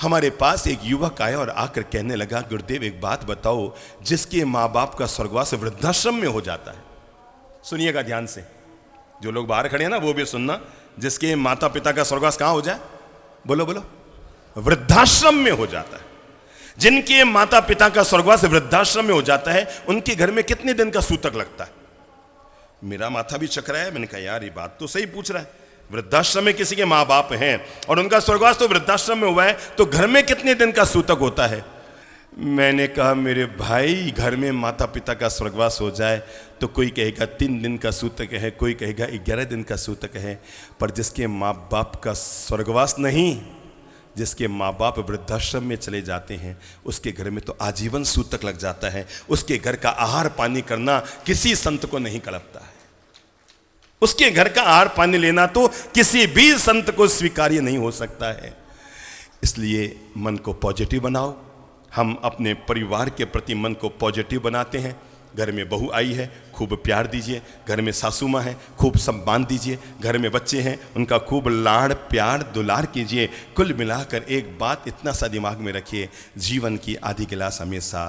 हमारे पास एक युवक आया और आकर कहने लगा, गुरुदेव एक बात बताओ, जिसके माँ बाप का स्वर्गवास वृद्धाश्रम में हो जाता है, सुनिएगा ध्यान से, जो लोग बाहर खड़े हैं ना वो भी सुनना, जिसके माता पिता का स्वर्गवास कहाँ हो जाए, बोलो बोलो, वृद्धाश्रम में हो जाता है। जिनके माता पिता का स्वर्गवास वृद्धाश्रम में हो जाता है, उनके घर में कितने दिन का सूतक लगता है? मेरा माथा भी चकराया, मैंने कहा यार ये बात तो सही पूछ रहा है, वृद्धाश्रम में किसी के माँ बाप हैं और उनका स्वर्गवास तो वृद्धाश्रम में हुआ है, तो घर में कितने दिन का सूतक होता है? मैंने कहा मेरे भाई, घर में माता पिता का स्वर्गवास हो जाए तो कोई कहेगा 3 दिन का सूतक है, कोई कहेगा 11 दिन का सूतक है, पर जिसके माँ बाप का स्वर्गवास नहीं, जिसके माँ बाप वृद्धाश्रम में चले जाते हैं, उसके घर में तो आजीवन सूतक लग जाता है। उसके घर का आहार पानी करना किसी संत को नहीं कड़पता है, उसके घर का आहार पानी लेना तो किसी भी संत को स्वीकार्य नहीं हो सकता है। इसलिए मन को पॉजिटिव बनाओ। हम अपने परिवार के प्रति मन को पॉजिटिव बनाते हैं। घर में बहू आई है, खूब प्यार दीजिए। घर में सासू माँ है, खूब सम्मान दीजिए। घर में बच्चे हैं, उनका खूब लाड़ प्यार दुलार कीजिए। कुल मिलाकर एक बात इतना सा दिमाग में रखिए, जीवन की आधी गिलास हमेशा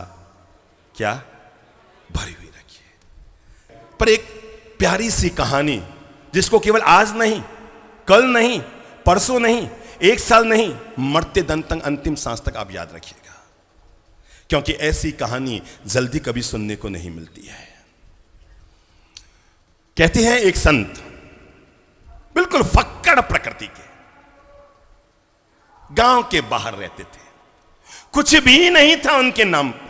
क्या भरी हुई रखिए। पर एक प्यारी सी कहानी जिसको केवल आज नहीं, कल नहीं, परसों नहीं, 1 साल नहीं, मरते दम तक, अंतिम सांस तक आप याद रखिएगा, क्योंकि ऐसी कहानी जल्दी कभी सुनने को नहीं मिलती है। कहते हैं एक संत बिल्कुल फक्कड़ प्रकृति के, गांव के बाहर रहते थे, कुछ भी नहीं था उनके नाम पर,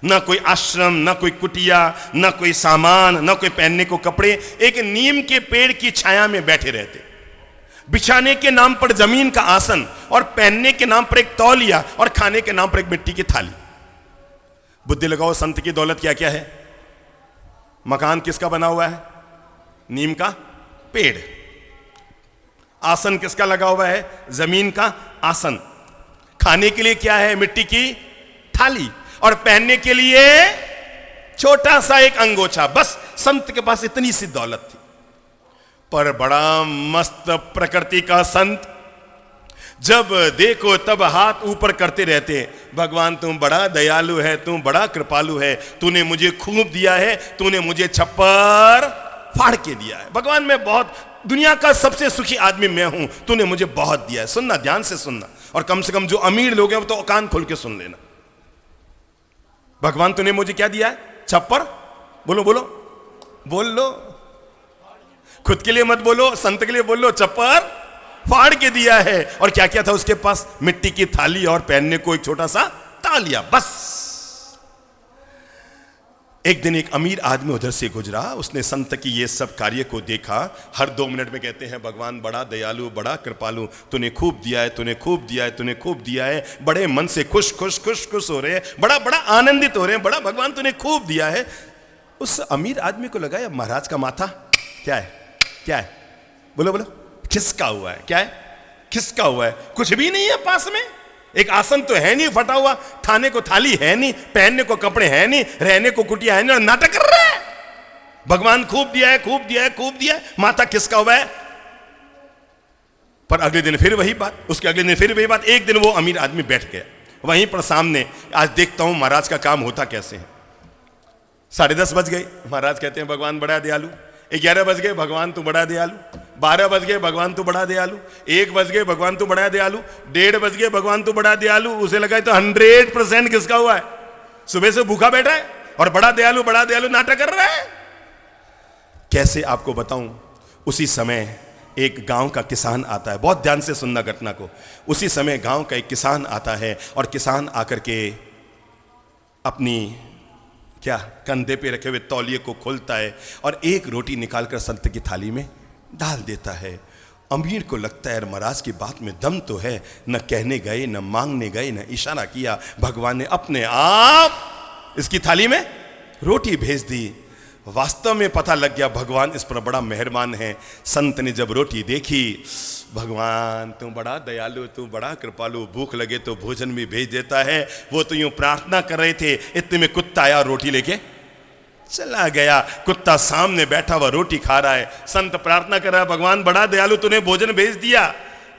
ना कोई आश्रम, ना कोई कुटिया, ना कोई सामान, ना कोई पहनने को कपड़े। एक नीम के पेड़ की छाया में बैठे रहते, बिछाने के नाम पर जमीन का आसन, और पहनने के नाम पर एक तौलिया, और खाने के नाम पर एक मिट्टी की थाली। बुद्धि लगाओ, संत की दौलत क्या क्या है? मकान किसका बना हुआ है? नीम का पेड़। आसन किसका लगा हुआ है? जमीन का आसन। खाने के लिए क्या है? मिट्टी की थाली। और पहनने के लिए छोटा सा एक अंगोछा। बस संत के पास इतनी सी दौलत थी। पर बड़ा मस्त प्रकृति का संत, जब देखो तब हाथ ऊपर करते रहते, भगवान तुम बड़ा दयालु है, तुम बड़ा कृपालु है, तूने मुझे खूब दिया है, तूने मुझे छप्पर फाड़ के दिया है। भगवान मैं बहुत, दुनिया का सबसे सुखी आदमी मैं हूं, तूने मुझे बहुत दिया है। सुनना, ध्यान से सुनना, और कम से कम जो अमीर लोग हैं वो तो कान खोल के सुन लेना। भगवान तूने मुझे क्या दिया है? छप्पर। बोलो बोलो, बोल लो, खुद के लिए मत बोलो, संत के लिए बोल लो। छप्पर फाड़ के दिया है। और क्या क्या था उसके पास? मिट्टी की थाली और पहनने को एक छोटा सा तालिया, बस। एक दिन एक अमीर आदमी उधर से गुजरा, उसने संत की ये सब कार्य को देखा। हर 2 मिनट में कहते हैं भगवान बड़ा दयालु, बड़ा कृपालु, तूने खूब दिया है, तूने खूब दिया है, तूने खूब दिया है। बड़े मन से खुश खुश खुश खुश हो रहे हैं, बड़ा बड़ा आनंदित हो रहे हैं, बड़ा भगवान तूने खूब दिया है। उस अमीर आदमी को लगा महाराज का माथा क्या है? क्या है? बोलो बोलो, खिसका हुआ है। क्या है? खिसका हुआ है। कुछ भी नहीं है पास में, एक आसन तो है नहीं फटा हुआ, खाने को थाली है नहीं, पहनने को कपड़े है नहीं, रहने को कुटिया है नहीं, और नाटक कर रहा है भगवान खूब दिया है, खूब दिया है, खूब दिया है, माथा खिसका हुआ है। पर अगले दिन फिर वही बात, उसके अगले दिन फिर वही बात। एक दिन वो अमीर आदमी बैठ गया वहीं पर सामने, आज देखता हूं महाराज का काम होता कैसे है। 10:30 बज गए, महाराज कहते हैं भगवान बड़ा दयालु। 11 बज गए, भगवान तू बड़ा दयालु। 12 बज गए, भगवान तू बड़ा दयालु। 1 बज गए, भगवान तू बड़ा दयालु। 1:30 बज गए, भगवान तू बड़ा दयालु। उसे लगा तो 100% किसका हुआ है? सुबह से भूखा बैठा है और बड़ा दयालु नाटक कर रहा है। कैसे आपको बताऊं? उसी समय एक गांव का किसान आता है, बहुत ध्यान से सुनना घटना को। उसी समय गांव का एक किसान आता है, और किसान आकर के अपनी क्या कंधे पे रखे हुए तौलिए को खोलता है और एक रोटी निकालकर संत की थाली में डाल देता है। अमीर को लगता है महाराज की बात में दम तो है, न कहने गए, न मांगने गए, न इशारा किया, भगवान ने अपने आप इसकी थाली में रोटी भेज दी। वास्तव में पता लग गया भगवान इस पर बड़ा मेहरबान है। संत ने जब रोटी देखी, भगवान तू बड़ा दयालु, तू बड़ा कृपालु, भूख लगे तो भोजन भी भेज देता है। वो तो यूं प्रार्थना कर रहे थे, इतने में कुत्ता आया, रोटी लेके चला गया। कुत्ता सामने बैठा हुआ रोटी खा रहा है। संत प्रार्थना कर रहा है, भगवान बड़ा दयालु, तूने भोजन भेज दिया।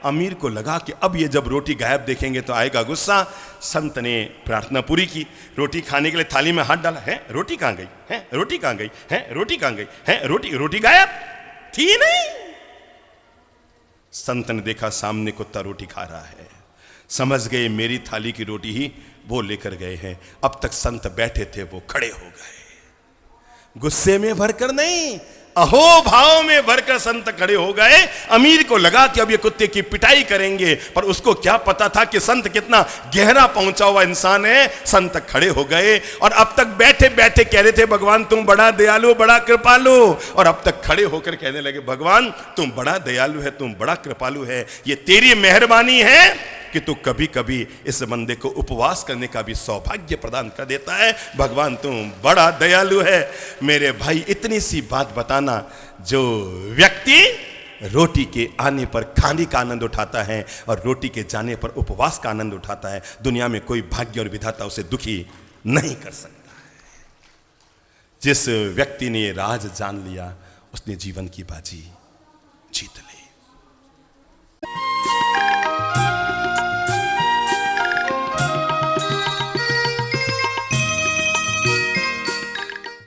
अमीर को लगा कि अब ये जब रोटी गायब देखेंगे तो आएगा गुस्सा। संत ने प्रार्थना पूरी की, रोटी खाने के लिए थाली में हाथ डाला, है रोटी कहाँ गई, है रोटी कहाँ गई, है रोटी कहाँ गई, है रोटी गायब थी नहीं। संत ने देखा सामने कुत्ता रोटी खा रहा है, समझ गए मेरी थाली की रोटी ही वो लेकर गए हैं। अब तक संत बैठे थे वो खड़े हो गए, गुस्से में भरकर नहीं, अहो भाव में भरकर संत खड़े हो गए। अमीर को लगा कि अब ये कुत्ते की पिटाई करेंगे, पर उसको क्या पता था कि संत कितना गहरा पहुंचा हुआ इंसान है। संत खड़े हो गए और अब तक बैठे बैठे कह रहे थे भगवान तुम बड़ा दयालु बड़ा कृपालु, और अब तक खड़े होकर कहने लगे भगवान तुम बड़ा दयालु है, तुम बड़ा कृपालु है, ये तेरी मेहरबानी है कि तू कभी कभी इस बंदे को उपवास करने का भी सौभाग्य प्रदान कर देता है। भगवान तुम बड़ा दयालु है। मेरे भाई इतनी सी बात बताना, जो व्यक्ति रोटी के आने पर खाने का आनंद उठाता है और रोटी के जाने पर उपवास का आनंद उठाता है, दुनिया में कोई भाग्य और विधाता उसे दुखी नहीं कर सकता है। जिस व्यक्ति ने राज जान लिया उसने जीवन की बाजी जीत ली।